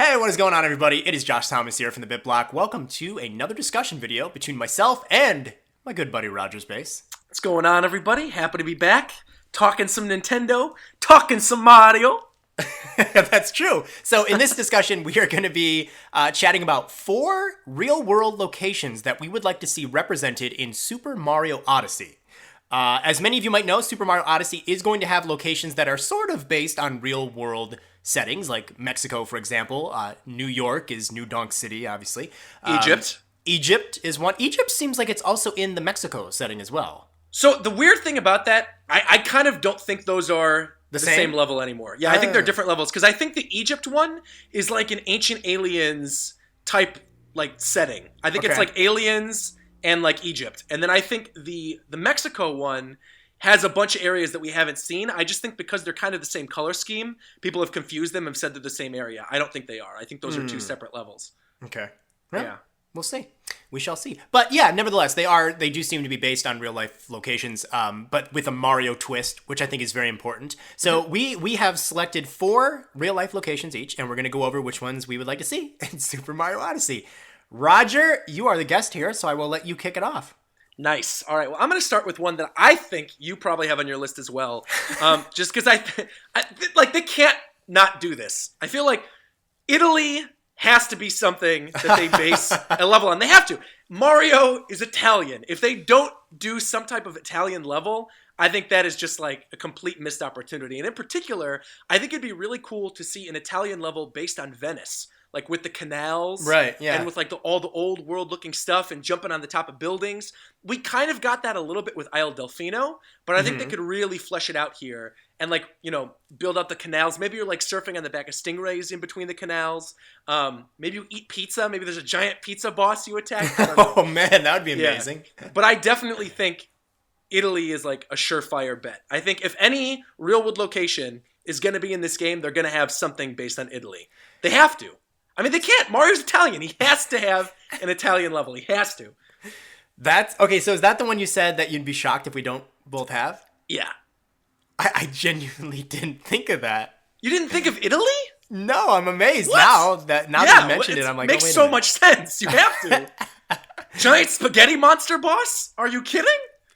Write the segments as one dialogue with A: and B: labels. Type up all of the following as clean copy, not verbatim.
A: Hey, what is going on, everybody? It is Josh Thomas here from TheBitBlock. Welcome to another discussion video between myself and my good buddy RogersBase.
B: What's going on, everybody? Happy to be back. Talking some Nintendo, talking some Mario.
A: That's true. So in this discussion, we are going to be chatting about 4 real-world locations that we would like to see represented in Super Mario Odyssey. As many of you might know, Super Mario Odyssey is going to have locations that are sort of based on real-world settings, like Mexico, for example. New York is New Donk City, obviously. Egypt is one. Egypt seems like it's also in the Mexico setting as well.
B: So the weird thing about that, I kind of don't think those are the same level anymore. Yeah, I think they're different levels, because I think the Egypt one is like an Ancient Aliens type like setting. I think it's like Aliens and like Egypt. And then I think the Mexico one has a bunch of areas that we haven't seen. I just think because they're kind of the same color scheme, people have confused them and said they're the same area. I don't think they are. I think those are 2 separate levels.
A: Okay.
B: Yeah.
A: We'll see. We shall see. But yeah, nevertheless, they do seem to be based on real life locations, but with a Mario twist, which I think is very important. So we have selected 4 real life locations each, and we're going to go over which ones we would like to see in Super Mario Odyssey. Roger, you are the guest here, so I will let you kick it off.
B: Nice. All right. Well, I'm going to start with one that I think you probably have on your list as well. Just because like they can't not do this. I feel like Italy has to be something that they base a level on. They have to. Mario is Italian. If they don't do some type of Italian level, I think that is just like a complete missed opportunity. And in particular, I think it'd be really cool to see an Italian level based on Venice. Like with the canals,
A: right? Yeah,
B: and with like all the old world looking stuff and jumping on the top of buildings. We kind of got that a little bit with Isle Delfino, but I think they could really flesh it out here and like build out the canals. Maybe you're like surfing on the back of stingrays in between the canals. Maybe you eat pizza. Maybe there's a giant pizza boss you attack.
A: Oh man, that would be amazing.
B: Yeah. But I definitely think Italy is like a surefire bet. I think if any real world location is going to be in this game, they're going to have something based on Italy. They have to. I mean, they can't. Mario's Italian. He has to have an Italian level. He has to.
A: That's okay. So is that the one you said that you'd be shocked if we don't both have?
B: Yeah.
A: I genuinely didn't think of that.
B: You didn't think of Italy?
A: No, I'm amazed
B: what?
A: now that you mentioned it. I'm like,
B: makes so much sense. You have to. Giant spaghetti monster boss? Are you kidding?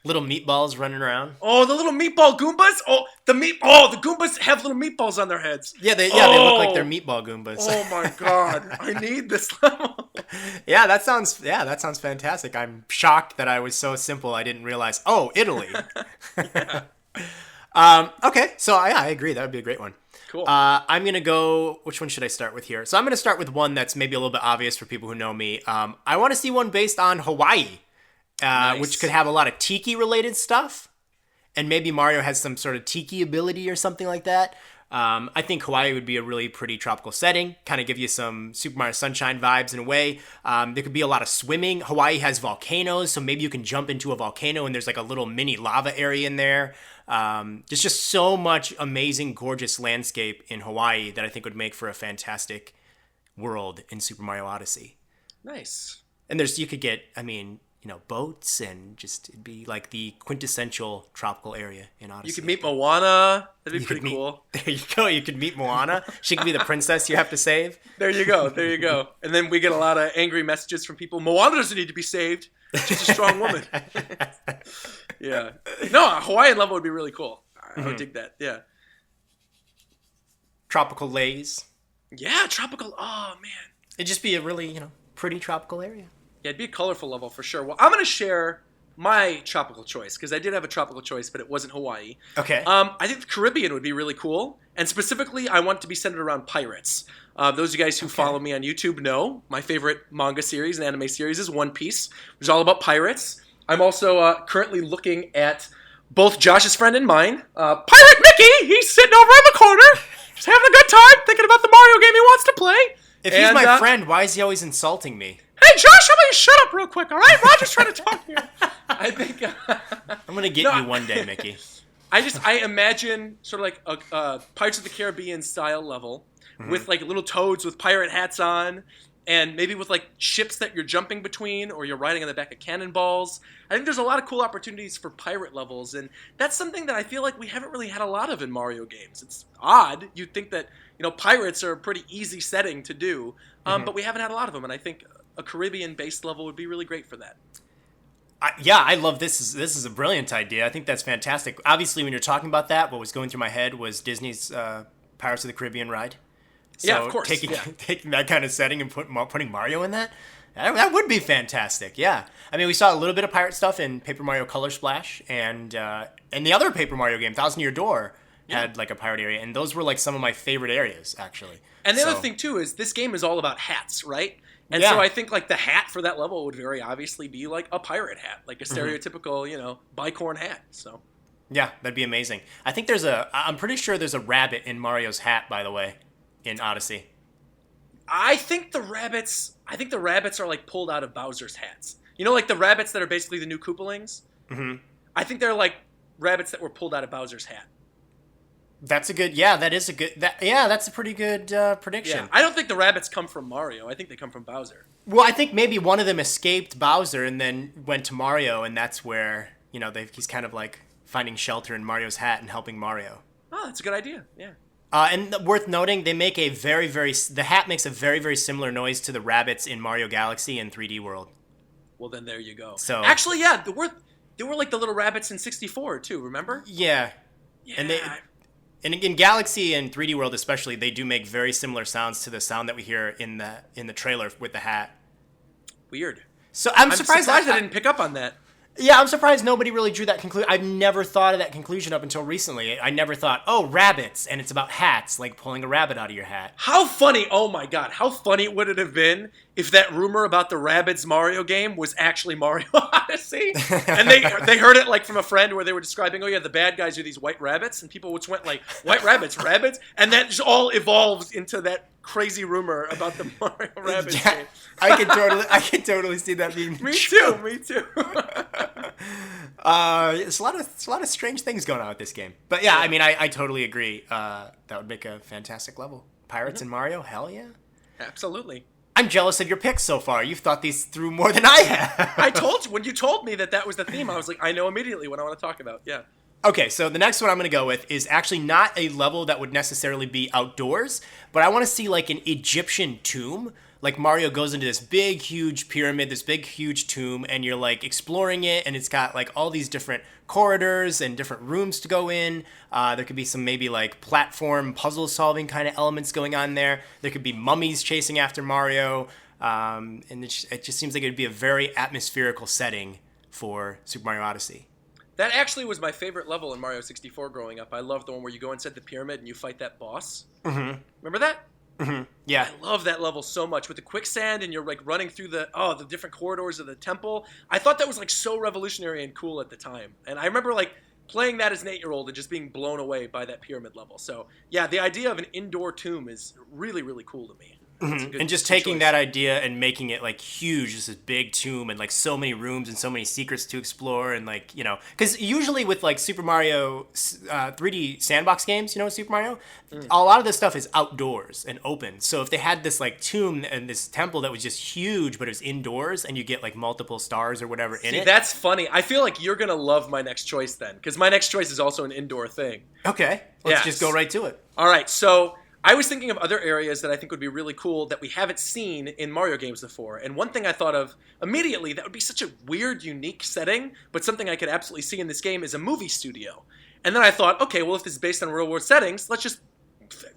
A: Little meatballs running around.
B: Oh, the little meatball Goombas. The Goombas have little meatballs on their heads.
A: Yeah, they look like they're meatball Goombas.
B: Oh my god, I need this level.
A: Yeah, that sounds fantastic. I'm shocked that I was so simple I didn't realize. Oh, Italy. Okay, so I agree. That would be a great one.
B: Cool.
A: I'm gonna go. Which one should I start with here? So I'm gonna start with one that's maybe a little bit obvious for people who know me. I want to see one based on Hawaii.
B: Nice.
A: Which could have a lot of tiki-related stuff. And maybe Mario has some sort of tiki ability or something like that. I think Hawaii would be a really pretty tropical setting. Kind of give you some Super Mario Sunshine vibes in a way. There could be a lot of swimming. Hawaii has volcanoes, so maybe you can jump into a volcano and there's like a little mini lava area in there. There's just so much amazing, gorgeous landscape in Hawaii that I think would make for a fantastic world in Super Mario Odyssey.
B: Nice.
A: And you could get, boats, and just it'd be like the quintessential tropical area in Odyssey.
B: You could meet Moana. That'd be pretty cool.
A: There you go. You could meet Moana. She could be the princess you have to save.
B: There you go. And then we get a lot of angry messages from people. Moana doesn't need to be saved. She's a strong woman. Yeah. No, a Hawaiian level would be really cool. I would dig that. Yeah.
A: Tropical lays.
B: Yeah, tropical. Oh, man.
A: It'd just be a really, pretty tropical area.
B: Yeah, it'd be a colorful level for sure. Well, I'm going to share my tropical choice, because I did have a tropical choice, but it wasn't Hawaii.
A: Okay.
B: I think the Caribbean would be really cool, and specifically, I want it to be centered around pirates. Those of you guys who follow me on YouTube know my favorite manga series and anime series is One Piece, which is all about pirates. I'm also currently looking at both Josh's friend and mine, Pirate Mickey. He's sitting over in the corner, just having a good time, thinking about the Mario game he wants to play.
A: If he's my friend, why is he always insulting me?
B: Hey, Josh, how about you shut up real quick, all right? Roger's trying to talk here. I think...
A: I'm going to get you one day, Mickey.
B: I imagine sort of like a Pirates of the Caribbean style level with like little toads with pirate hats on and maybe with like ships that you're jumping between, or you're riding on the back of cannonballs. I think there's a lot of cool opportunities for pirate levels, and that's something that I feel like we haven't really had a lot of in Mario games. It's odd. You'd think that, pirates are a pretty easy setting to do, but we haven't had a lot of them, and I think a Caribbean-based level would be really great for that.
A: I love this. This is a brilliant idea. I think that's fantastic. Obviously, when you're talking about that, what was going through my head was Disney's Pirates of the Caribbean ride. So
B: Yeah, of course.
A: Taking that kind of setting and putting Mario in that would be fantastic. Yeah, I mean, we saw a little bit of pirate stuff in Paper Mario Color Splash, and the other Paper Mario game, Thousand Year Door, had like a pirate area, and those were like some of my favorite areas actually.
B: And the other thing too is this game is all about hats, right? And so I think like the hat for that level would very obviously be like a pirate hat, like a stereotypical, bicorn hat. So
A: yeah, that'd be amazing. I'm pretty sure there's a rabbit in Mario's hat, by the way, in Odyssey.
B: I think the rabbits are like pulled out of Bowser's hats. Like the rabbits that are basically the new Koopalings? Mm-hmm. I think they're like rabbits that were pulled out of Bowser's hat.
A: That's a pretty good prediction.
B: Yeah, I don't think the rabbits come from Mario. I think they come from Bowser.
A: Well, I think maybe one of them escaped Bowser and then went to Mario, and that's where, he's kind of like finding shelter in Mario's hat and helping Mario.
B: Oh, that's a good idea. Yeah.
A: And worth noting, they make the hat makes a very, very similar noise to the rabbits in Mario Galaxy and 3D World.
B: Well, then there you go.
A: So
B: actually, yeah, there were like the little rabbits in 64 too. Remember?
A: Yeah.
B: Yeah.
A: And in Galaxy and 3D World especially, they do make very similar sounds to the sound that we hear in the trailer with the hat.
B: Weird.
A: So I'm surprised
B: I didn't pick up on that.
A: Yeah, I'm surprised nobody really drew that conclusion. I've never thought of that conclusion up until recently. I never thought, oh, rabbits, and it's about hats, like pulling a rabbit out of your hat.
B: How funny, oh my god, how funny would it have been if that rumor about the Rabbids Mario game was actually Mario Odyssey? And they heard it like from a friend where they were describing, oh yeah, the bad guys are these white rabbits, and people just went like, white rabbits, and that just all evolves into that crazy rumor about the Mario Rabbids game.
A: I can totally see that being
B: Me
A: true.
B: too.
A: There's a lot of strange things going on with this game. But yeah, I mean, I totally agree. That would make a fantastic level. Pirates and Mario, hell yeah.
B: Absolutely.
A: I'm jealous of your picks so far. You've thought these through more than I have.
B: I told you, when you told me that was the theme, I was like, I know immediately what I want to talk about. Yeah.
A: Okay, so the next one I'm going to go with is actually not a level that would necessarily be outdoors, but I want to see like an Egyptian tomb. Like Mario goes into this big, huge pyramid, this big, huge tomb, and you're like exploring it, and it's got like all these different corridors and different rooms to go in. There could be some maybe like platform puzzle solving kind of elements going on there. There could be mummies chasing after Mario, and it just seems like it would be a very atmospherical setting for Super Mario Odyssey.
B: That actually was my favorite level in Mario 64 growing up. I loved the one where you go inside the pyramid and you fight that boss. Mm-hmm. Remember that?
A: Mm-hmm. Yeah.
B: I love that level so much with the quicksand and you're like running through the different corridors of the temple. I thought that was like so revolutionary and cool at the time. And I remember like playing that as an 8-year-old and just being blown away by that pyramid level. So yeah, the idea of an indoor tomb is really, really cool to me.
A: Mm-hmm. And just taking that idea and making it like huge, just this big tomb and like so many rooms and so many secrets to explore and like, because usually with like Super Mario 3D sandbox games, Super Mario, a lot of this stuff is outdoors and open. So if they had this like tomb and this temple that was just huge, but it was indoors and you get like multiple stars or whatever in it.
B: That's funny. I feel like you're going to love my next choice then, because my next choice is also an indoor thing.
A: Okay. Let's just go right to it.
B: All right. So I was thinking of other areas that I think would be really cool that we haven't seen in Mario games before. And one thing I thought of immediately that would be such a weird, unique setting, but something I could absolutely see in this game is a movie studio. And then I thought, okay, well, if this is based on real-world settings, let's just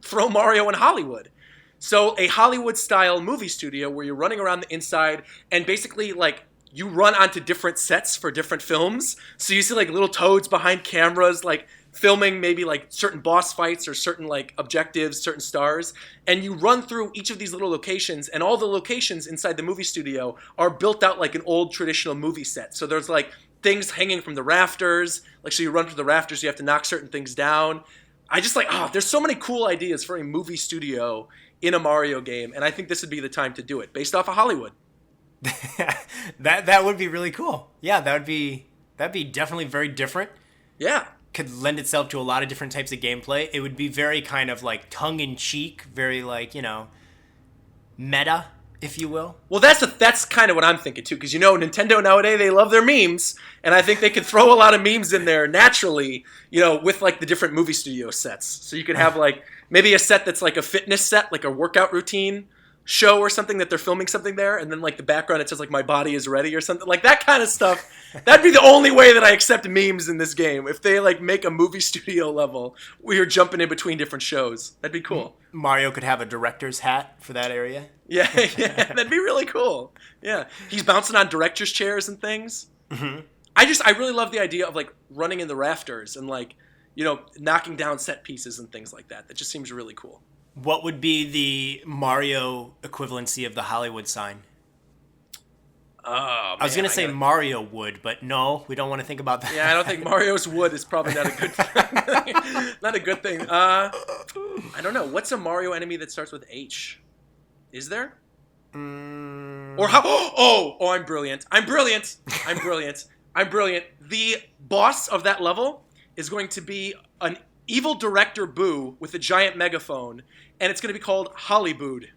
B: throw Mario in Hollywood. So a Hollywood-style movie studio where you're running around the inside and basically, like, you run onto different sets for different films. So you see, like, little toads behind cameras, like, filming maybe like certain boss fights or certain like objectives, certain stars, and you run through each of these little locations, and all the locations inside the movie studio are built out like an old traditional movie set. So there's like things hanging from the rafters, like so you run through the rafters, you have to knock certain things down. I just like, there's so many cool ideas for a movie studio in a Mario game, and I think this would be the time to do it, based off of Hollywood.
A: that would be really cool. Yeah, that'd be definitely very different.
B: Yeah.
A: Could lend itself to a lot of different types of gameplay. It would be very kind of like tongue-in-cheek, very like, meta if you will.
B: Well, that's kind of what I'm thinking too, because Nintendo nowadays, they love their memes, and I think they could throw a lot of memes in there naturally, with like the different movie studio sets. So you could have like maybe a set that's like a fitness set, like a workout routine show or something that they're filming something there, and then like the background it says like my body is ready or something like that kind of stuff. That'd be the only way that I accept memes in this game. If they like make a movie studio level where you're jumping in between different shows, that'd be cool.
A: Mario could have a director's hat for that area.
B: Yeah, that'd be really cool. Yeah, he's bouncing on director's chairs and things.
A: Mm-hmm.
B: I really love the idea of like running in the rafters and like knocking down set pieces and things like that. That just seems really cool.
A: What would be the Mario equivalency of the Hollywood sign?
B: Oh, man,
A: I was going to say Mario Wood, but no, we don't want to think about that.
B: Yeah, I don't think Mario's wood is probably not a good thing. Not a good thing. I don't know. What's a Mario enemy that starts with H? Is there? Or how? Oh, I'm brilliant. I'm brilliant. The boss of that level is going to be an evil director Boo with a giant megaphone, and it's going to be called Hollywood.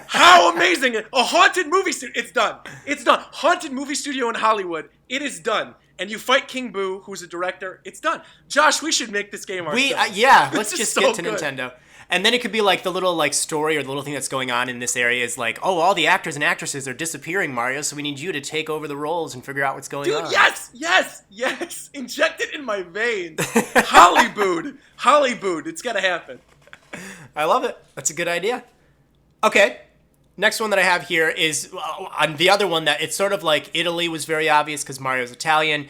B: How amazing! A haunted movie studio. It's done. Haunted movie studio in Hollywood. It is done. And you fight King Boo, who's a director. It's done. Josh, we should make this game ourselves.
A: Let's just get to Nintendo. And then it could be like the little like story or the little thing that's going on in this area is like, oh, all the actors and actresses are disappearing, Mario, so we need you to take over the roles and figure out what's going on.
B: Dude, yes! Inject it in my veins. Hollywood. It's gotta happen.
A: I love it. That's a good idea. Okay. Next one that I have here is on the other one that it's sort of like Italy was very obvious because Mario's Italian.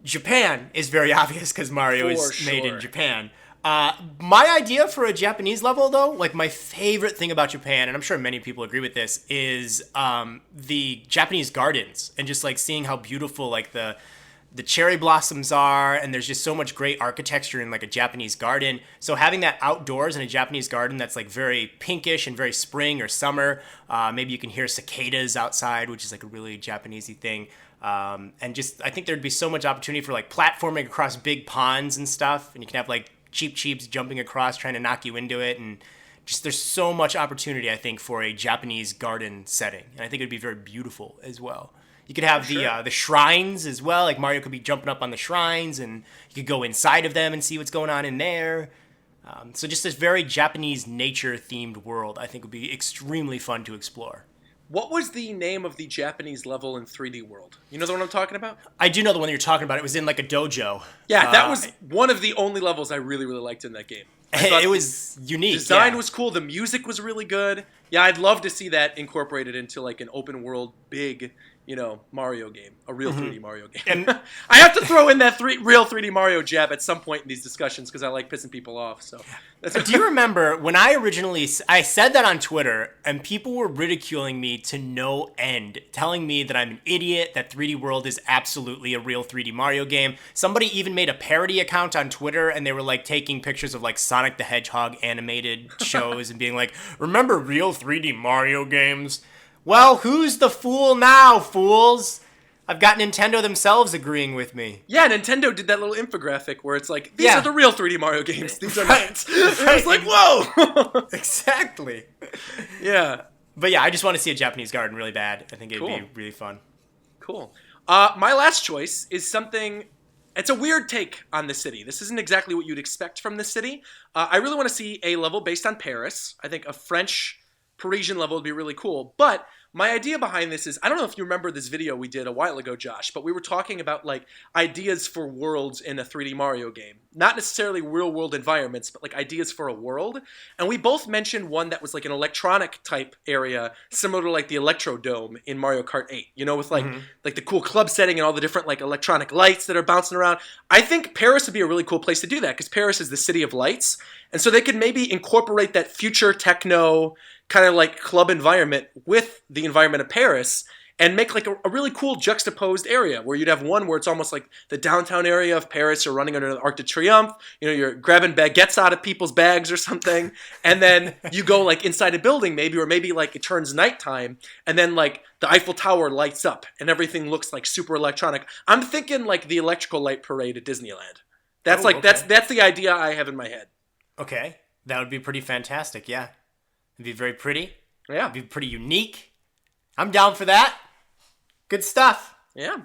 A: Japan is very obvious because Mario is made in Japan. My idea for a Japanese level, though, like my favorite thing about Japan, and I'm sure many people agree with this, is the Japanese gardens and just like seeing how beautiful like the cherry blossoms are, and there's just so much great architecture in like a Japanese garden. So having that outdoors in a Japanese garden that's like very pinkish and very spring or summer, maybe you can hear cicadas outside, which is like a really Japanesey thing. And just I think there'd be so much opportunity for like platforming across big ponds and stuff, and you can have like cheeps jumping across trying to knock you into it, and just there's so much opportunity I think for a Japanese garden setting, and I think it'd be very beautiful as well. You could have the shrines as well. Like Mario could be jumping up on the shrines, and you could go inside of them and see what's going on in there. So just this very Japanese nature-themed world, I think would be extremely fun to explore.
B: What was the name of the Japanese level in 3D World? You know the one I'm talking about?
A: I do know the one you're talking about. It was in like a dojo.
B: Yeah, that was one of the only levels I really, really liked in that game.
A: It was unique.
B: Design was cool. The music was really good. Yeah, I'd love to see that incorporated into like an open world, big, Mario game, a real 3D Mario game. And I have to throw in that real 3D Mario jab at some point in these discussions because I like pissing people off. So,
A: do you remember when I said that on Twitter and people were ridiculing me to no end, telling me that I'm an idiot, that 3D World is absolutely a real 3D Mario game. Somebody even made a parody account on Twitter and they were like taking pictures of like Sonic the Hedgehog animated shows and being like, remember real 3D Mario games? Well, who's the fool now, fools? I've got Nintendo themselves agreeing with me.
B: Yeah, Nintendo did that little infographic where it's like, these are the real 3D Mario games. These are not. I was like, whoa!
A: Exactly.
B: Yeah.
A: But yeah, I just want to see a Japanese garden really bad. I think it'd be really fun.
B: Cool. My last choice is something... It's a weird take on the city. This isn't exactly what you'd expect from the city. I really want to see a level based on Paris. I think a French... Parisian level would be really cool. But my idea behind this is, I don't know if you remember this video we did a while ago, Josh, but we were talking about like ideas for worlds in a 3D Mario game. Not necessarily real world environments, but like ideas for a world. And we both mentioned one that was like an electronic type area, similar to like the Electro Dome in Mario Kart 8, with like the cool club setting and all the different like electronic lights that are bouncing around. I think Paris would be a really cool place to do that because Paris is the city of lights. And so they could maybe incorporate that future techno kind of like club environment with the environment of Paris and make like a really cool juxtaposed area where you'd have one where it's almost like the downtown area of Paris. You're running under the Arc de Triomphe. You're grabbing baguettes out of people's bags or something. And then you go like inside a building maybe, or maybe like it turns nighttime and then like the Eiffel Tower lights up and everything looks like super electronic. I'm thinking like the electrical light parade at Disneyland. That's that's the idea I have in my head.
A: Okay. That would be pretty fantastic. Yeah. It'd be very pretty.
B: Yeah.
A: It'd be pretty unique. I'm down for that. Good stuff.
B: Yeah.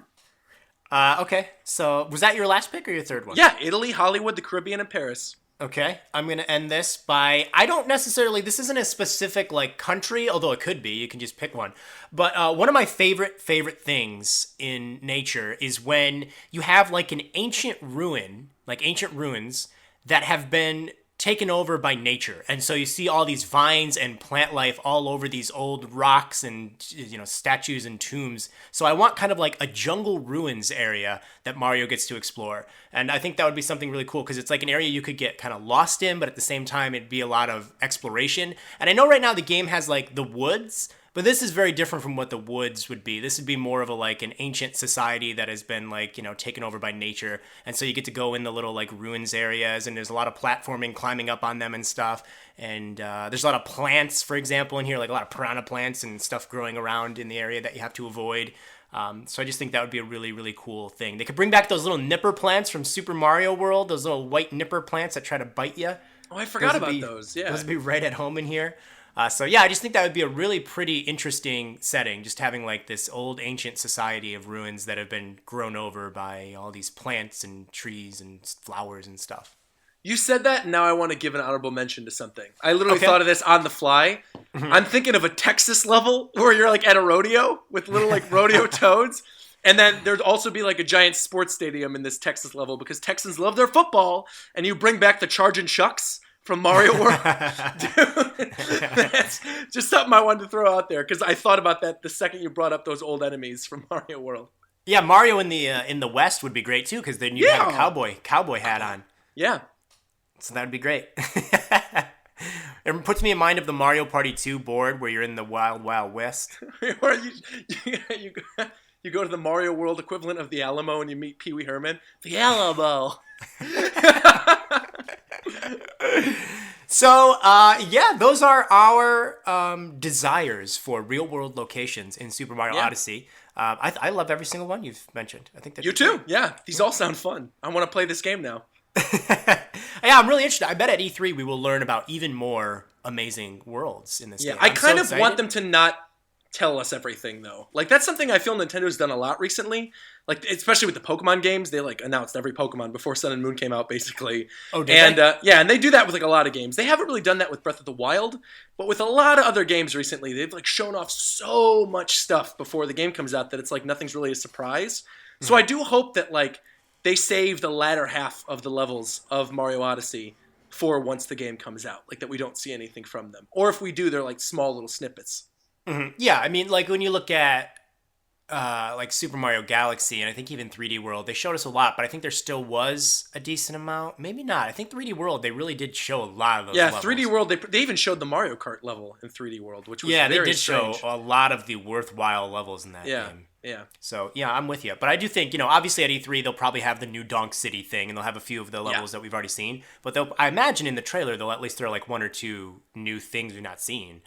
A: Okay, so was that your last pick or your third one?
B: Yeah, Italy, Hollywood, the Caribbean, and Paris.
A: Okay, I'm going to end this by, I don't necessarily, this isn't a specific like country, although it could be, you can just pick one. But one of my favorite things in nature is when you have like an ancient ruin, like ancient ruins that have been taken over by nature. And so you see all these vines and plant life all over these old rocks and, you know, statues and tombs. So I want kind of like a jungle ruins area that Mario gets to explore. And I think that would be something really cool because it's like an area you could get kind of lost in, but at the same time, it'd be a lot of exploration. And I know right now the game has like the woods, but this is very different from what the woods would be. This would be more of a like an ancient society that has been like, you know, taken over by nature. And so you get to go in the little like ruins areas and there's a lot of platforming, climbing up on them and stuff. And there's a lot of plants, for example, in here, like a lot of piranha plants and stuff growing around in the area that you have to avoid. So I just think that would be a really, really cool thing. They could bring back those little nipper plants from Super Mario World, those little white nipper plants that try to bite you.
B: Oh, I forgot about those. Yeah.
A: Those would be right at home in here. So yeah, I just think that would be a really pretty interesting setting, just having like this old ancient society of ruins that have been grown over by all these plants and trees and flowers and stuff.
B: You said that, and now I want to give an honorable mention to something. I literally thought of this on the fly. Mm-hmm. I'm thinking of a Texas level where you're like at a rodeo with little like rodeo toads. And then there'd also be like a giant sports stadium in this Texas level because Texans love their football. And you bring back the Chargin' Shucks from Mario World. Dude, that's just something I wanted to throw out there because I thought about that the second you brought up those old enemies from Mario World.
A: Yeah, Mario in the West would be great too because then you'd have a cowboy hat on.
B: Yeah.
A: So that would be great. It puts me in mind of the Mario Party 2 board where you're in the Wild Wild West.
B: Or you go to the Mario World equivalent of the Alamo and you meet Pee Wee Herman. The Alamo.
A: So, yeah, those are our desires for real-world locations in Super Mario Odyssey. I love every single one you've mentioned. I think that
B: you too. Great. Yeah, these all sound fun. I want to play this game now.
A: Yeah, I'm really interested. I bet at E3 we will learn about even more amazing worlds in this game.
B: I kind of want them to not tell us everything though. Like that's something I feel Nintendo's done a lot recently. Like especially with the Pokemon games, they like announced every Pokemon before Sun and Moon came out, basically.
A: Oh, did they?
B: Yeah, and they do that with like a lot of games. They haven't really done that with Breath of the Wild, but with a lot of other games recently, they've like shown off so much stuff before the game comes out that it's like nothing's really a surprise. Mm-hmm. So I do hope that like they save the latter half of the levels of Mario Odyssey for once the game comes out, like that we don't see anything from them, or if we do, they're like small little snippets.
A: Mm-hmm. Yeah, I mean, like when you look at like Super Mario Galaxy and I think even 3D World, they showed us a lot, but I think there still was a decent amount. Maybe not. I think 3D World, they really did show a lot of those levels.
B: 3D World, they even showed the Mario Kart level in 3D World, which was
A: very
B: strange.
A: They did show a lot of the worthwhile levels in that game.
B: Yeah.
A: So, yeah, I'm with you. But I do think, you know, obviously at E3, they'll probably have the new Donk City thing, and they'll have a few of the levels that we've already seen. But I imagine in the trailer, they'll at least throw like one or two new things we've not seen.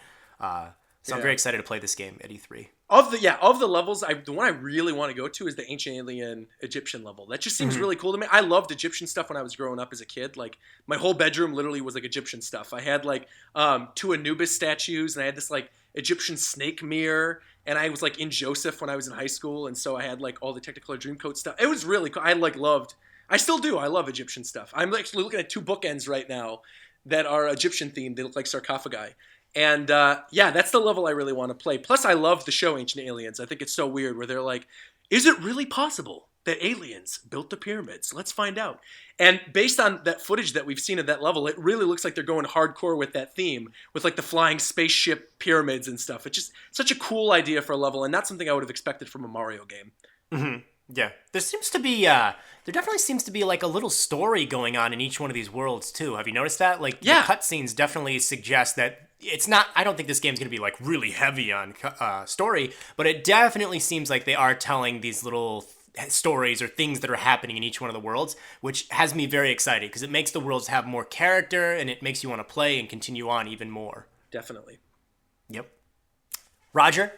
A: So I'm very excited to play this game at E3.
B: Of the levels, the one I really want to go to is the Ancient Alien Egyptian level. That just seems really cool to me. I loved Egyptian stuff when I was growing up as a kid. Like my whole bedroom literally was like Egyptian stuff. I had like 2 Anubis statues, and I had this like Egyptian snake mirror, and I was like in Joseph when I was in high school, and so I had like all the Technicolor Dreamcoat stuff. It was really cool. I still do. I love Egyptian stuff. I'm actually looking at 2 bookends right now that are Egyptian themed. They look like sarcophagi. And that's the level I really want to play. Plus, I love the show Ancient Aliens. I think it's so weird where they're like, is it really possible that aliens built the pyramids? Let's find out. And based on that footage that we've seen at that level, it really looks like they're going hardcore with that theme, with like the flying spaceship pyramids and stuff. It's just such a cool idea for a level, and not something I would have expected from a Mario game.
A: Mm-hmm. Yeah, there definitely seems to be like a little story going on in each one of these worlds too. Have you noticed that? Like the cutscenes definitely suggest that it's not. I don't think this game's gonna be like really heavy on story, but it definitely seems like they are telling these little stories or things that are happening in each one of the worlds, which has me very excited because it makes the worlds have more character and it makes you want to play and continue on even more.
B: Definitely.
A: Yep. Roger,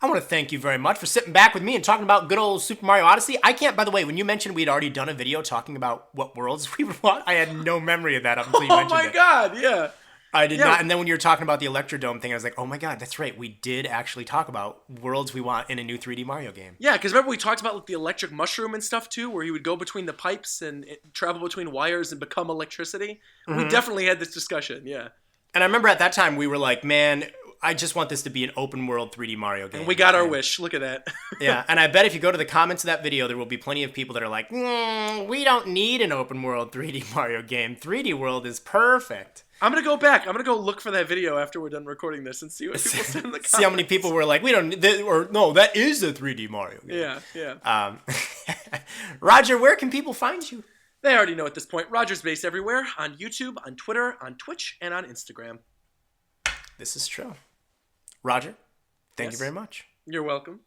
A: I want to thank you very much for sitting back with me and talking about good old Super Mario Odyssey. By the way, when you mentioned we'd already done a video talking about what worlds we would want, I had no memory of that up until you mentioned it.
B: Oh my god, yeah.
A: I did
B: Yeah.
A: not. And then when you were talking about the Electrodome thing, I was like, oh my God, that's right. We did actually talk about worlds we want in a new 3D Mario game.
B: Yeah, because remember we talked about like the electric mushroom and stuff too, where he would go between the pipes and travel between wires and become electricity. We definitely had this discussion, yeah.
A: And I remember at that time we were like, man, I just want this to be an open world 3D Mario game.
B: And we got our wish. Look at that.
A: Yeah, and I bet if you go to the comments of that video, there will be plenty of people that are like, we don't need an open world 3D Mario game. 3D World is perfect.
B: I'm going to go back. I'm going to go look for that video after we're done recording this and see what people said in the comments.
A: See how many people were like, we don't, or no, that is a 3D Mario game.
B: Yeah.
A: Roger, where can people find you?
B: They already know at this point. RogersBase everywhere, on YouTube, on Twitter, on Twitch, and on Instagram.
A: This is true. Roger, thank you very much.
B: You're welcome.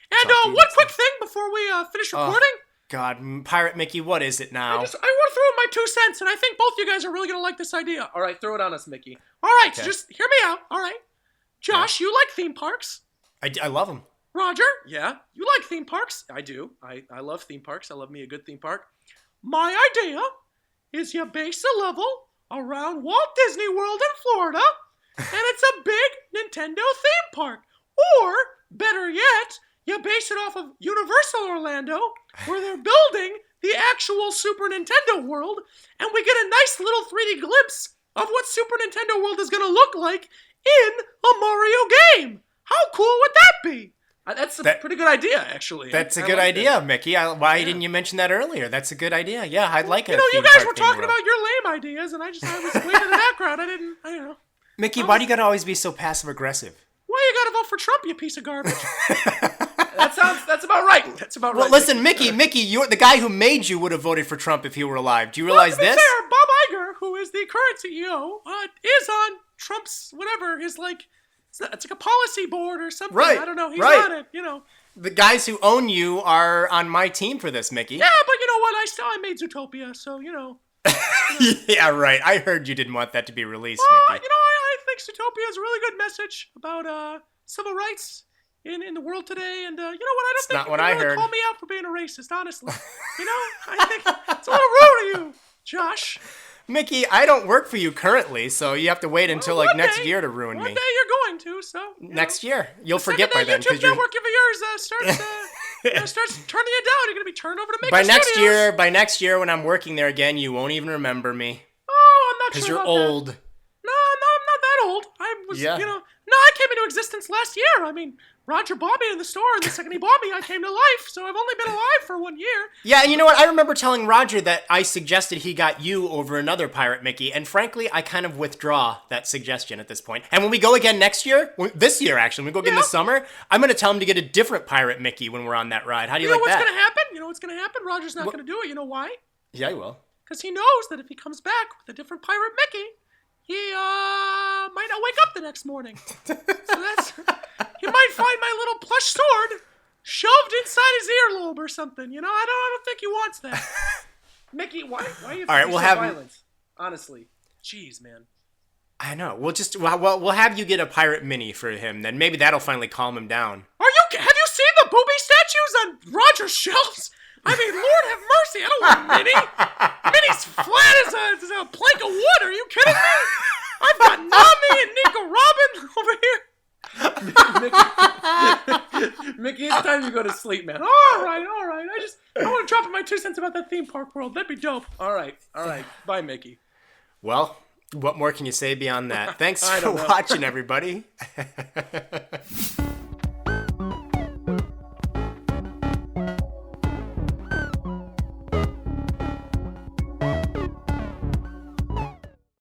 B: And one quick thing before we finish recording.
A: God, Pirate Mickey, what is it now?
B: I want to throw in my 2 cents, and I think both you guys are really going to like this idea. All right, throw it on us, Mickey. All right, so just hear me out. All right. Josh, you like theme parks.
A: I love them.
B: Roger, yeah, you like theme parks. I do. I love theme parks. I love me a good theme park. My idea is you base a level around Walt Disney World in Florida, and it's a big Nintendo theme park. Or, better yet, you base it off of Universal Orlando, where they're building the actual Super Nintendo World, and we get a nice little 3D glimpse of what Super Nintendo World is going to look like in a Mario game. How cool would that be? That's a pretty good idea, actually.
A: That's a good idea, Mickey. Why didn't you mention that earlier? That's a good idea. Yeah, I'd like it.
B: You guys were talking about your lame ideas, and I was way in the background. I don't know.
A: Mickey, why do you gotta always be so passive-aggressive?
B: Why you gotta vote for Trump, you piece of garbage? That's about right. That's about right.
A: Well, listen, Mickey, you're the guy who made you would have voted for Trump if he were alive. Do you realize this?
B: Fair, Bob Iger, who is the current CEO, is on Trump's whatever, it's like a policy board or something.
A: Right.
B: I don't know. He's on it,
A: The guys who own you are on my team for this, Mickey.
B: Yeah, but you know what? I made Zootopia, so
A: Yeah, right. I heard you didn't want that to be released, Mickey.
B: I think Zootopia is a really good message about civil rights in the world today, and you know what? I don't think you really call me out for being a racist, honestly. I think it's a little rude of you, Josh.
A: Mickey, I don't work for you currently, so you have to wait until next year to ruin me.
B: One day you're going to, so
A: next year you'll forget by then
B: because your network of yours starts turning you down. You're gonna be turned over to Maker
A: Studios. By next year, when I'm working there again, you won't even remember me.
B: Oh, I'm not sure.
A: Because you're old.
B: That. No, I'm not that old. I was, I came into existence last year. I mean, Roger bought me in the store, and the second he bought me, I came to life. So I've only been alive for 1 year.
A: Yeah, and you know what? I remember telling Roger that I suggested he got you over another Pirate Mickey, and frankly, I kind of withdraw that suggestion at this point. And when we go again next year, this year actually, when we go again this summer, I'm going to tell him to get a different Pirate Mickey when we're on that ride. How do you like that?
B: You know what's going to happen? Roger's not going to do it. You know why?
A: Yeah, he will.
B: Because he knows that if he comes back with a different Pirate Mickey, he might not wake up the next morning. So he might find my little plush sword shoved inside his earlobe or something. I don't think he wants that. Mickey, why are you so violent? Honestly. Jeez, man.
A: I know. We'll have you get a Pirate Mini for him, then maybe that'll finally calm him down.
B: Have you seen the booby statues on Roger's shelves? I mean, Lord have mercy, I don't want Minnie. Minnie's flat as a plank of wood, are you kidding me? I've got Nami and Nico Robin over here. Mickey, it's time you go to sleep, man. All right. I want to drop in my 2 cents about that theme park world. That'd be dope. All right. Bye, Mickey.
A: Well, what more can you say beyond that? Thanks for watching, everybody.